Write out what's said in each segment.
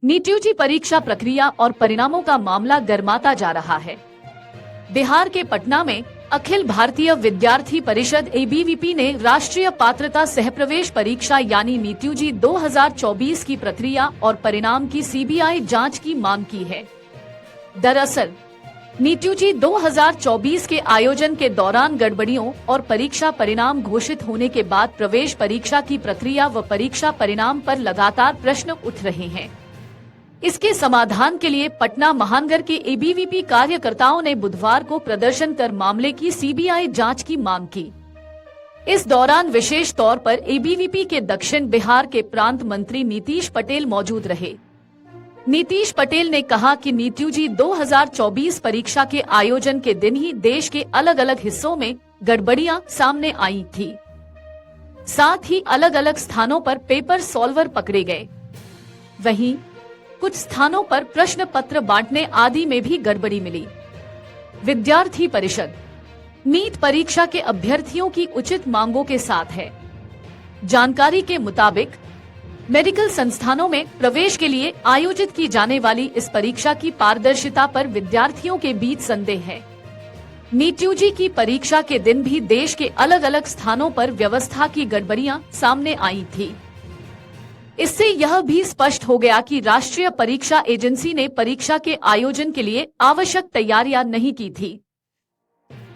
NEET UG परीक्षा प्रक्रिया और परिणामों का मामला गर्माता जा रहा है। बिहार के पटना में अखिल भारतीय विद्यार्थी परिषद एबीवीपी ने राष्ट्रीय पात्रता सहप्रवेश परीक्षा यानी नीट यूजी 2024 की प्रक्रिया और परिणाम की सीबीआई जांच की मांग की है। दरअसल नीट यूजी 2024 के आयोजन के दौरान गड़बड़ियों और परीक्षा परिणाम घोषित होने के बाद प्रवेश परीक्षा की प्रक्रिया व परीक्षा परिणाम पर लगातार प्रश्न उठ रहे हैं। इसके समाधान के लिए पटना महानगर के एबीवीपी कार्यकर्ताओं ने बुधवार को प्रदर्शन कर मामले की सीबीआई जांच की मांग की। इस दौरान विशेष तौर पर एबीवीपी के दक्षिण बिहार के प्रांत मंत्री नीतीश पटेल मौजूद रहे। नीतीश पटेल ने कहा कि नीट यूजी 2024 परीक्षा के आयोजन के दिन ही देश के अलग अलग हिस्सों में गड़बड़ियां सामने आई थी। साथ ही अलग अलग स्थानों पर पेपर सॉल्वर पकड़े गए। वहीं कुछ स्थानों पर प्रश्न पत्र बांटने आदि में भी गड़बड़ी मिली। विद्यार्थी परिषद नीट परीक्षा के अभ्यर्थियों की उचित मांगों के साथ है। जानकारी के मुताबिक मेडिकल संस्थानों में प्रवेश के लिए आयोजित की जाने वाली इस परीक्षा की पारदर्शिता पर विद्यार्थियों के बीच संदेह है। नीट यूजी की परीक्षा के दिन भी देश के अलग अलग स्थानों पर व्यवस्था की गड़बड़ियां सामने आई थी। इससे यह भी स्पष्ट हो गया कि राष्ट्रीय परीक्षा एजेंसी ने परीक्षा के आयोजन के लिए आवश्यक तैयारियां नहीं की थी।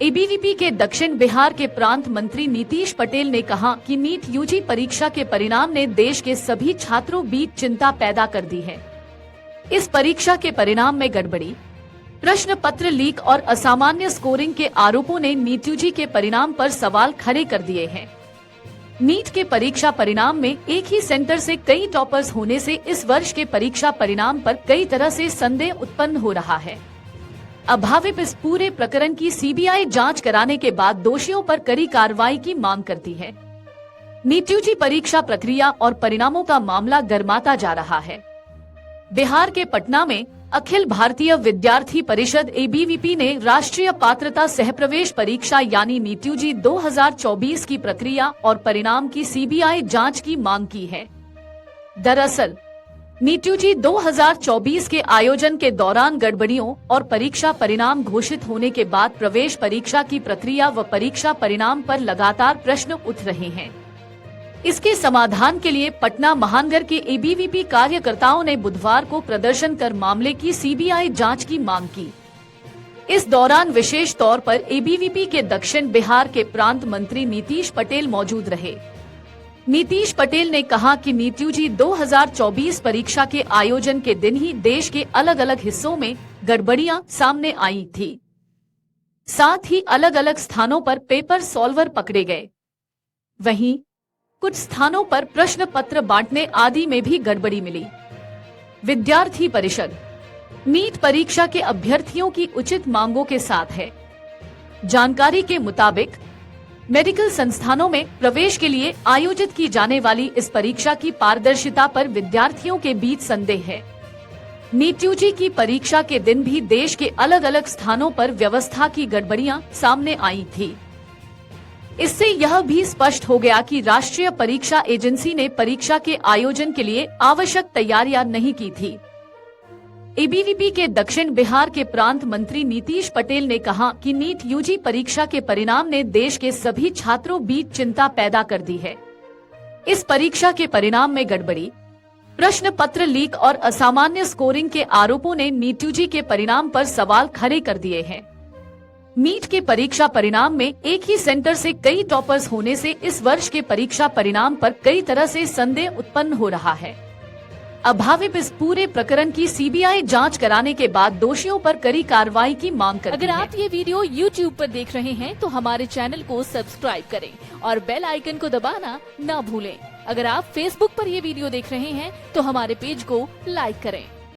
एबीवीपी के दक्षिण बिहार के प्रांत मंत्री नीतीश पटेल ने कहा कि नीट यूजी परीक्षा के परिणाम ने देश के सभी छात्रों बीच चिंता पैदा कर दी है। इस परीक्षा के परिणाम में गड़बड़ी, प्रश्न पत्र लीक और असामान्य स्कोरिंग के आरोपों ने नीट यूजी के परिणाम पर सवाल खड़े कर दिए हैं। नीट के परीक्षा परिणाम में एक ही सेंटर से कई टॉपर्स होने से इस वर्ष के परीक्षा परिणाम पर कई तरह से संदेह उत्पन्न हो रहा है। अभाविप इस पूरे प्रकरण की सीबीआई जांच कराने के बाद दोषियों पर कड़ी कार्रवाई की मांग करती है। नीट यूजी परीक्षा प्रक्रिया और परिणामों का मामला गर्माता जा रहा है। बिहार के पटना में अखिल भारतीय विद्यार्थी परिषद एबीवीपी ने राष्ट्रीय पात्रता सहप्रवेश परीक्षा यानी नीट यूजी 2024 की प्रक्रिया और परिणाम की सीबीआई जांच की मांग की है। दरअसल नीट यूजी 2024 के आयोजन के दौरान गड़बड़ियों और परीक्षा परिणाम घोषित होने के बाद प्रवेश परीक्षा की प्रक्रिया व परीक्षा परिणाम पर लगातार प्रश्न उठ रहे हैं। इसके समाधान के लिए पटना महानगर के एबीवीपी कार्यकर्ताओं ने बुधवार को प्रदर्शन कर मामले की सीबीआई जांच की मांग की। इस दौरान विशेष तौर पर एबीवीपी के दक्षिण बिहार के प्रांत मंत्री नीतीश पटेल मौजूद रहे। नीतीश पटेल ने कहा कि नीट यूजी 2024 परीक्षा के आयोजन के दिन ही देश के अलग अलग हिस्सों में गड़बड़ियां सामने आई थी। साथ ही अलग अलग स्थानों पर पेपर सॉल्वर पकड़े गए। वहीं कुछ स्थानों पर प्रश्न पत्र बांटने आदि में भी गड़बड़ी मिली। विद्यार्थी परिषद नीट परीक्षा के अभ्यर्थियों की उचित मांगों के साथ है। जानकारी के मुताबिक मेडिकल संस्थानों में प्रवेश के लिए आयोजित की जाने वाली इस परीक्षा की पारदर्शिता पर विद्यार्थियों के बीच संदेह है। नीट यूजी की परीक्षा के दिन भी देश के अलग अलग स्थानों पर व्यवस्था की गड़बड़ियां सामने आई थी। इससे यह भी स्पष्ट हो गया कि राष्ट्रीय परीक्षा एजेंसी ने परीक्षा के आयोजन के लिए आवश्यक तैयारियां नहीं की थी। एबीवीपी के दक्षिण बिहार के प्रांत मंत्री नीतीश पटेल ने कहा कि नीट यूजी परीक्षा के परिणाम ने देश के सभी छात्रों बीच चिंता पैदा कर दी है। इस परीक्षा के परिणाम में गड़बड़ी, प्रश्न पत्र लीक और असामान्य स्कोरिंग के आरोपों ने नीट यूजी के परिणाम पर सवाल खड़े कर दिए हैं। नीट के परीक्षा परिणाम में एक ही सेंटर से कई टॉपर्स होने से इस वर्ष के परीक्षा परिणाम पर कई तरह से संदेह उत्पन्न हो रहा है। अभाविप इस पूरे प्रकरण की सीबीआई जांच कराने के बाद दोषियों पर कड़ी कार्रवाई की मांग करती है। अगर आप ये वीडियो YouTube पर देख रहे हैं तो हमारे चैनल को सब्सक्राइब करें और बेल आइकन को दबाना न भूलें। अगर आप Facebook पर ये वीडियो देख रहे हैं तो हमारे पेज को लाइक करें।